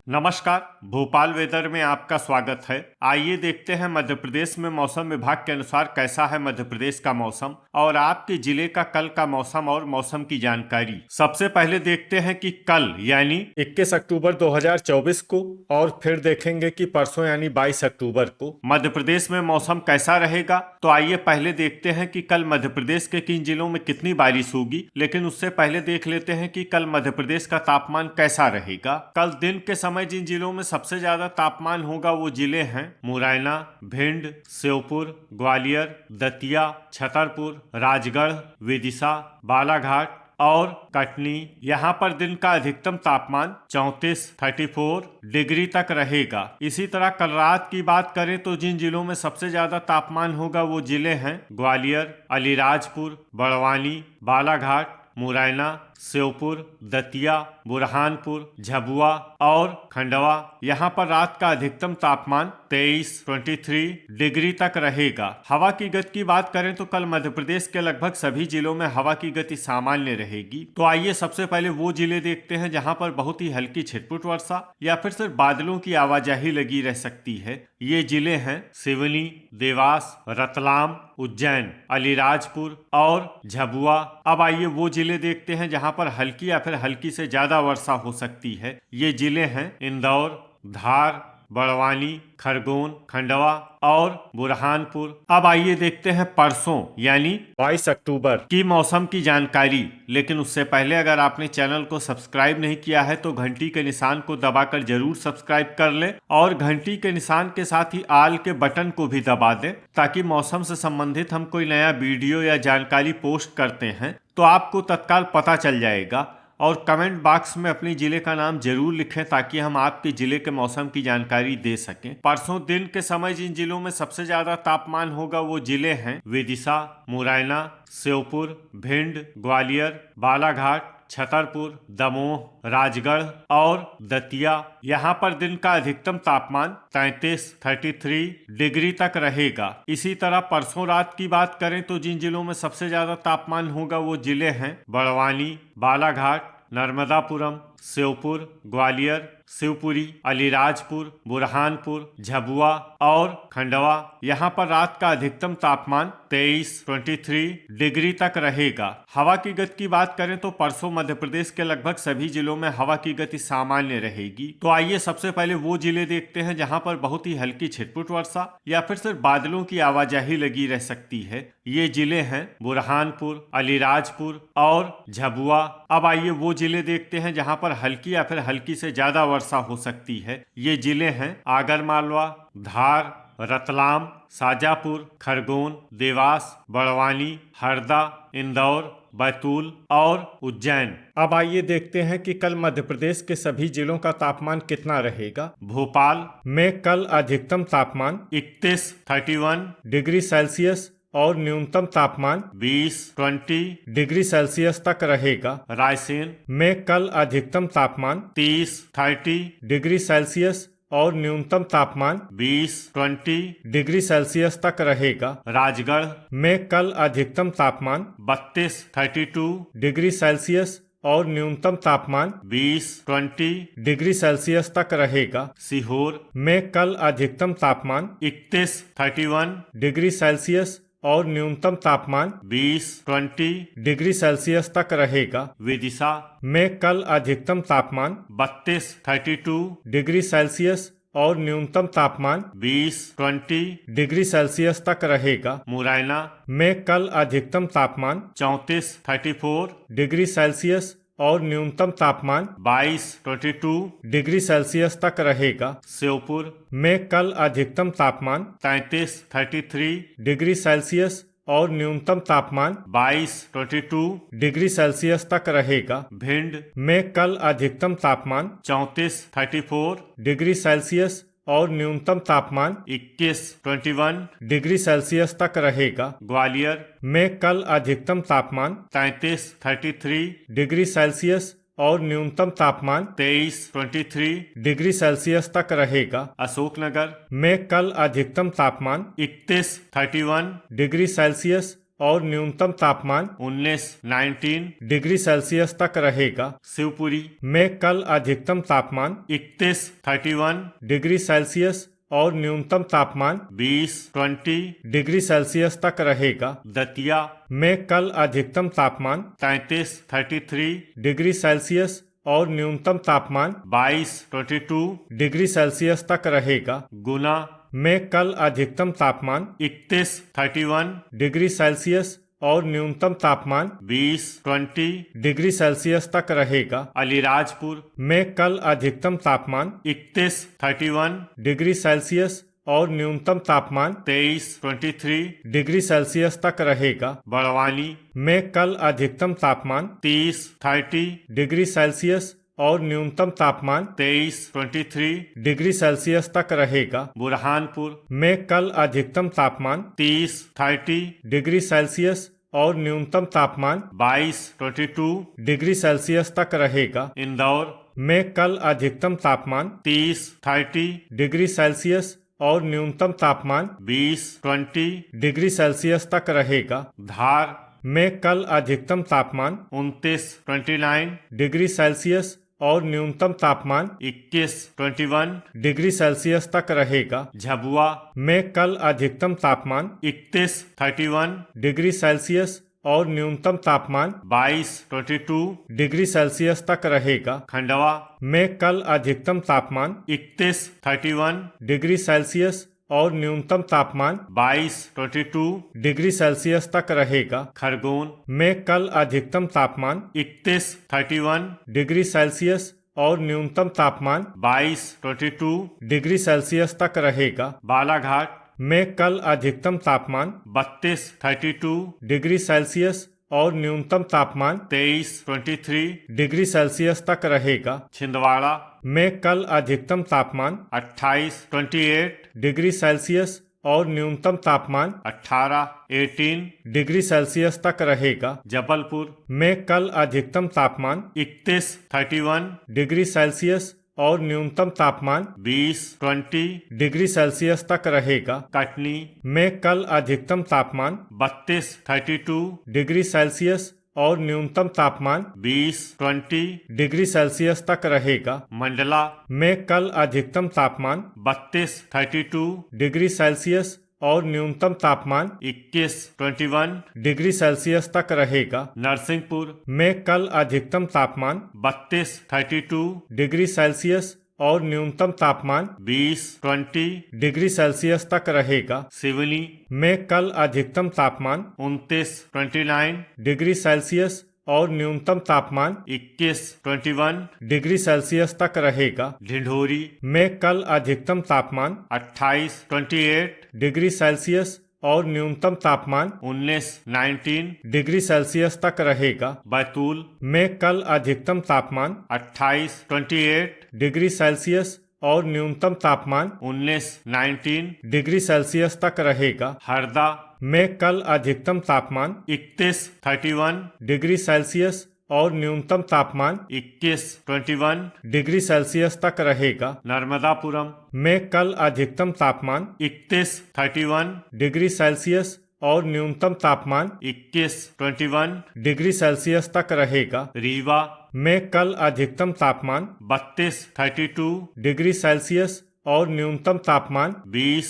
नमस्कार। भोपाल वेदर में आपका स्वागत है। आइए देखते हैं मध्य प्रदेश में मौसम विभाग के अनुसार कैसा है मध्य प्रदेश का मौसम और आपके जिले का कल का मौसम और मौसम की जानकारी। सबसे पहले देखते हैं कि कल यानी 21 अक्टूबर 2024 को और फिर देखेंगे कि परसों यानी 22 अक्टूबर को मध्य प्रदेश में मौसम कैसा रहेगा। तो आइए पहले देखते हैं कि कल मध्य प्रदेश के किन जिलों में कितनी बारिश होगी, लेकिन उससे पहले देख लेते हैं कि कल मध्य प्रदेश का तापमान कैसा रहेगा। कल दिन के समय जिन जिलों में सबसे ज्यादा तापमान होगा वो जिले हैं मुरैना, भिंड, श्योपुर, ग्वालियर, दतिया, छतरपुर, राजगढ़, विदिशा, बालाघाट और कटनी। यहाँ पर दिन का अधिकतम तापमान 34 डिग्री तक रहेगा। इसी तरह कल रात की बात करें तो जिन जिलों में सबसे ज्यादा तापमान होगा वो जिले हैं ग्वालियर, अलीराजपुर, बड़वानी, बालाघाट, मुरैना, श्योपुर, दतिया, बुरहानपुर, झबुआ और खंडवा। यहाँ पर रात का अधिकतम तापमान 23 डिग्री तक रहेगा। हवा की गति की बात करें तो कल मध्य प्रदेश के लगभग सभी जिलों में हवा की गति सामान्य रहेगी। तो आइए सबसे पहले वो जिले देखते हैं जहाँ पर बहुत ही हल्की छिटपुट वर्षा या फिर सिर्फ बादलों की आवाजाही लगी रह सकती है। ये जिले हैं सिवनी, देवास, रतलाम, उज्जैन, अलीराजपुर और झबुआ। अब आइए वो जिले देखते हैं जहाँ पर हल्की या फिर हल्की से ज्यादा वर्षा हो सकती है। ये जिले हैं इंदौर, धार, बड़वानी, खरगोन, खंडवा और बुरहानपुर। अब आइए देखते हैं परसों यानी 22 अक्टूबर की मौसम की जानकारी। लेकिन उससे पहले अगर आपने चैनल को सब्सक्राइब नहीं किया है तो घंटी के निशान को दबाकर जरूर सब्सक्राइब कर ले और घंटी के निशान के साथ ही आल के बटन को भी दबा दें, ताकि मौसम से संबंधित हम कोई नया वीडियो या जानकारी पोस्ट करते हैं तो आपको तत्काल पता चल जाएगा। और कमेंट बॉक्स में अपने जिले का नाम जरूर लिखें ताकि हम आपके जिले के मौसम की जानकारी दे सकें। परसों दिन के समय जिन जिलों में सबसे ज्यादा तापमान होगा वो जिले हैं विदिशा, मुरैना, श्योपुर, भिंड, ग्वालियर, बालाघाट, छतरपुर, दमोह, राजगढ़ और दतिया। यहाँ पर दिन का अधिकतम तापमान 33 डिग्री तक रहेगा। इसी तरह परसों रात की बात करें तो जिन जिलों में सबसे ज्यादा तापमान होगा वो जिले हैं बड़वानी, बालाघाट, नर्मदापुरम, श्योपुर, ग्वालियर, शिवपुरी, अलीराजपुर, बुरहानपुर, झबुआ और खंडवा। यहाँ पर रात का अधिकतम तापमान 23 डिग्री तक रहेगा। हवा की गति की बात करें तो परसों मध्य प्रदेश के लगभग सभी जिलों में हवा की गति सामान्य रहेगी। तो आइए सबसे पहले वो जिले देखते हैं जहाँ पर बहुत ही हल्की छिटपुट वर्षा या फिर सिर्फ बादलों की आवाजाही लगी रह सकती है। ये जिले हैं बुरहानपुर, अलीराजपुर और झबुआ। अब आइए वो जिले देखते हैं जहाँ पर हल्की या फिर हल्की से ज्यादा वर्षा हो सकती है। ये जिले हैं आगरमालवा, धार, रतलाम, शाजापुर, खरगोन, देवास, बड़वानी, हरदा, इंदौर, बैतूल और उज्जैन। अब आइए देखते हैं कि कल मध्य प्रदेश के सभी जिलों का तापमान कितना रहेगा। भोपाल में कल अधिकतम तापमान 31 डिग्री सेल्सियस और न्यूनतम तापमान 20 डिग्री सेल्सियस तक रहेगा। रायसेन में कल अधिकतम तापमान 30 डिग्री सेल्सियस और न्यूनतम तापमान 20 डिग्री सेल्सियस तक रहेगा। राजगढ़ में कल अधिकतम तापमान 32 डिग्री सेल्सियस और न्यूनतम तापमान 20 डिग्री सेल्सियस तक रहेगा। सीहोर में कल अधिकतम तापमान 31 डिग्री सेल्सियस और न्यूनतम तापमान 20 डिग्री सेल्सियस तक रहेगा। विदिशा में कल अधिकतम तापमान 32 डिग्री सेल्सियस और न्यूनतम तापमान 20 डिग्री सेल्सियस तक रहेगा। मुरैना में कल अधिकतम तापमान 34 डिग्री सेल्सियस और न्यूनतम तापमान 22 डिग्री सेल्सियस तक रहेगा। श्योपुर में कल अधिकतम तापमान 33 डिग्री सेल्सियस और न्यूनतम तापमान 22 डिग्री सेल्सियस तक रहेगा। भिंड में कल अधिकतम तापमान 34 डिग्री सेल्सियस और न्यूनतम तापमान 21 डिग्री सेल्सियस तक रहेगा। ग्वालियर में कल अधिकतम तापमान 33 डिग्री सेल्सियस और न्यूनतम तापमान 23 डिग्री सेल्सियस तक रहेगा। अशोकनगर में कल अधिकतम तापमान 31 डिग्री सेल्सियस और न्यूनतम तापमान 19 डिग्री सेल्सियस तक रहेगा। शिवपुरी में कल अधिकतम तापमान 31 डिग्री सेल्सियस और न्यूनतम तापमान 20 डिग्री सेल्सियस तक रहेगा। दतिया में कल अधिकतम तापमान 33 डिग्री सेल्सियस और न्यूनतम तापमान 22 डिग्री सेल्सियस तक रहेगा। गुना में कल अधिकतम तापमान 31 डिग्री सेल्सियस और न्यूनतम तापमान 20 डिग्री सेल्सियस तक रहेगा। अलीराजपुर में कल अधिकतम तापमान 31 डिग्री सेल्सियस और न्यूनतम तापमान 23 डिग्री सेल्सियस तक रहेगा। बड़वानी में कल अधिकतम तापमान 30 डिग्री सेल्सियस और न्यूनतम तापमान 23 डिग्री सेल्सियस तक रहेगा। बुरहानपुर में कल अधिकतम तापमान 30 डिग्री सेल्सियस और न्यूनतम तापमान 22 डिग्री सेल्सियस तक रहेगा। इंदौर में कल अधिकतम तापमान 30 डिग्री सेल्सियस और न्यूनतम तापमान 20 डिग्री सेल्सियस तक रहेगा। धार में कल अधिकतम तापमान 29 डिग्री सेल्सियस और न्यूनतम तापमान 21 डिग्री सेल्सियस तक रहेगा। झाबुआ में कल अधिकतम तापमान 31 डिग्री सेल्सियस और न्यूनतम तापमान 22 डिग्री सेल्सियस तक रहेगा। खंडवा में कल अधिकतम तापमान 31 डिग्री सेल्सियस और न्यूनतम तापमान 22 डिग्री सेल्सियस तक रहेगा। खरगोन में कल अधिकतम तापमान 31 डिग्री सेल्सियस और न्यूनतम तापमान 22 डिग्री सेल्सियस तक रहेगा। बालाघाट में कल अधिकतम तापमान 32 डिग्री सेल्सियस और न्यूनतम तापमान 23 डिग्री सेल्सियस तक रहेगा। छिंदवाड़ा में कल अधिकतम तापमान 28 डिग्री सेल्सियस और न्यूनतम तापमान 18 डिग्री सेल्सियस तक रहेगा। जबलपुर में कल अधिकतम तापमान 31 डिग्री सेल्सियस और न्यूनतम तापमान 20 डिग्री सेल्सियस तक रहेगा। कटनी में कल अधिकतम तापमान 32 डिग्री सेल्सियस और न्यूनतम तापमान 20 डिग्री सेल्सियस तक रहेगा। मंडला में कल अधिकतम तापमान 32 डिग्री सेल्सियस और न्यूनतम तापमान 21 डिग्री सेल्सियस तक रहेगा। नरसिंहपुर में कल अधिकतम तापमान 32 डिग्री सेल्सियस और न्यूनतम तापमान 20 डिग्री सेल्सियस तक रहेगा। सिवनी में कल अधिकतम तापमान 29 डिग्री सेल्सियस और न्यूनतम तापमान 21 डिग्री सेल्सियस तक रहेगा। ढिंढोरी में कल अधिकतम तापमान 28 डिग्री सेल्सियस और न्यूनतम तापमान 19 डिग्री सेल्सियस तक रहेगा। बैतूल में कल अधिकतम तापमान 28 डिग्री सेल्सियस और न्यूनतम तापमान 19 डिग्री सेल्सियस तक रहेगा। हरदा में कल अधिकतम तापमान 31 डिग्री सेल्सियस और न्यूनतम तापमान 21 डिग्री सेल्सियस तक रहेगा। नर्मदापुरम में कल अधिकतम तापमान 31 डिग्री सेल्सियस और न्यूनतम तापमान 21 डिग्री सेल्सियस तक रहेगा। रीवा में कल अधिकतम तापमान 32 डिग्री सेल्सियस और न्यूनतम तापमान 20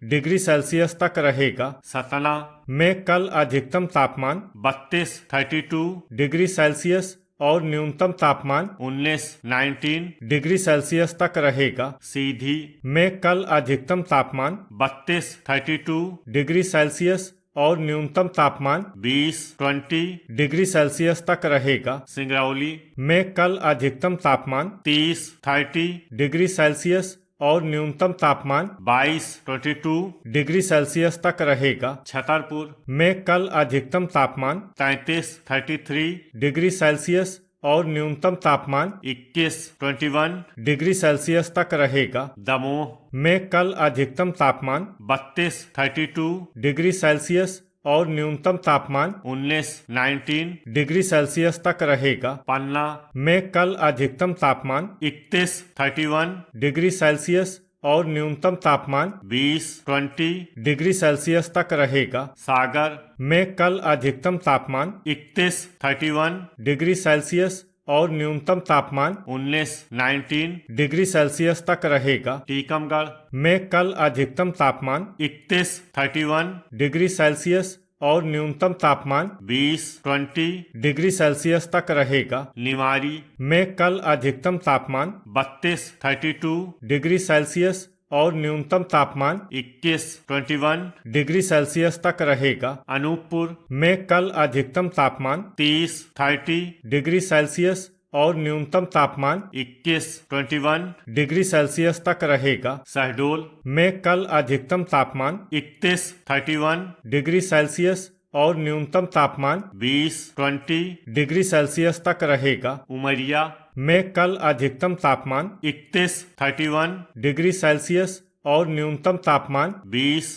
डिग्री सेल्सियस तक रहेगा। सतना में कल अधिकतम तापमान 32 डिग्री सेल्सियस और न्यूनतम तापमान 19 डिग्री सेल्सियस तक रहेगा। सीधी में कल अधिकतम तापमान 32 डिग्री सेल्सियस और न्यूनतम तापमान 20 डिग्री सेल्सियस तक रहेगा। सिंगरौली में कल अधिकतम तापमान 30 डिग्री सेल्सियस और न्यूनतम तापमान 22 डिग्री सेल्सियस तक रहेगा। छतरपुर में कल अधिकतम तापमान 33 डिग्री सेल्सियस और न्यूनतम तापमान 21 डिग्री सेल्सियस तक रहेगा। दमोह में कल अधिकतम तापमान 32 डिग्री सेल्सियस और न्यूनतम तापमान 19 डिग्री सेल्सियस तक रहेगा। पन्ना में कल अधिकतम तापमान 31 डिग्री सेल्सियस और न्यूनतम तापमान 20 डिग्री सेल्सियस तक रहेगा। सागर में कल अधिकतम तापमान 31 डिग्री सेल्सियस और न्यूनतम तापमान 19 डिग्री सेल्सियस तक रहेगा। टीकमगढ़ में कल अधिकतम तापमान 31 डिग्री सेल्सियस और न्यूनतम तापमान 20 डिग्री सेल्सियस तक रहेगा। निवाड़ी में कल अधिकतम तापमान 32 डिग्री सेल्सियस और न्यूनतम तापमान 21 डिग्री सेल्सियस तक रहेगा। अनूपपुर में कल अधिकतम तापमान 30 डिग्री सेल्सियस और न्यूनतम तापमान 21 डिग्री सेल्सियस तक रहेगा। शहडोल में कल अधिकतम तापमान 31 डिग्री सेल्सियस और न्यूनतम तापमान 20 डिग्री सेल्सियस तक रहेगा। उमरिया में कल अधिकतम तापमान 31 डिग्री सेल्सियस और न्यूनतम तापमान 20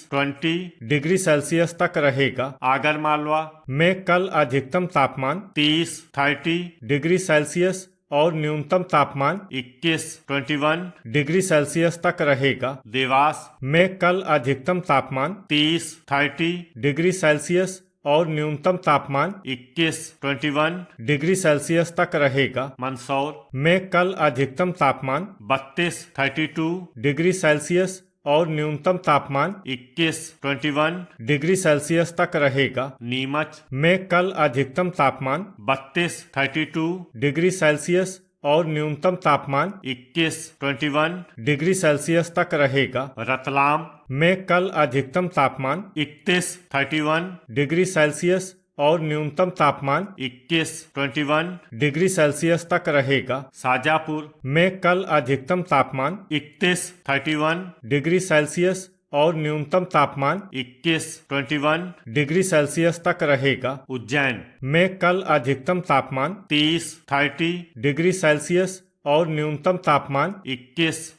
डिग्री सेल्सियस तक रहेगा। आगरमालवा में कल अधिकतम तापमान 30 डिग्री सेल्सियस और न्यूनतम तापमान 21 डिग्री सेल्सियस तक रहेगा। देवास में कल अधिकतम तापमान 30 डिग्री सेल्सियस और न्यूनतम तापमान 21 डिग्री सेल्सियस तक रहेगा। मंदसौर में कल अधिकतम तापमान 32 डिग्री सेल्सियस और न्यूनतम तापमान 21 डिग्री सेल्सियस तक रहेगा। नीमच में कल अधिकतम तापमान 32 डिग्री सेल्सियस और न्यूनतम तापमान 21 डिग्री सेल्सियस तक रहेगा। रतलाम में कल अधिकतम तापमान 31 डिग्री सेल्सियस और न्यूनतम तापमान 21 डिग्री सेल्सियस तक रहेगा। शाजापुर में कल अधिकतम तापमान 31 डिग्री सेल्सियस और न्यूनतम तापमान 21 डिग्री सेल्सियस तक रहेगा। उज्जैन में कल अधिकतम तापमान 30 डिग्री सेल्सियस और न्यूनतम तापमान 21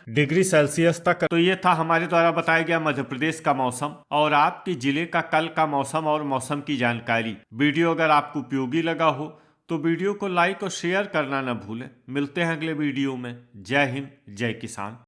डिग्री सेल्सियस तक। तो ये था हमारे द्वारा बताया गया मध्य प्रदेश का मौसम और आपके जिले का कल का मौसम और मौसम की जानकारी। वीडियो अगर आपको उपयोगी लगा हो तो वीडियो को लाइक और शेयर करना न भूलें। मिलते हैं अगले वीडियो में। जय हिंद, जय किसान।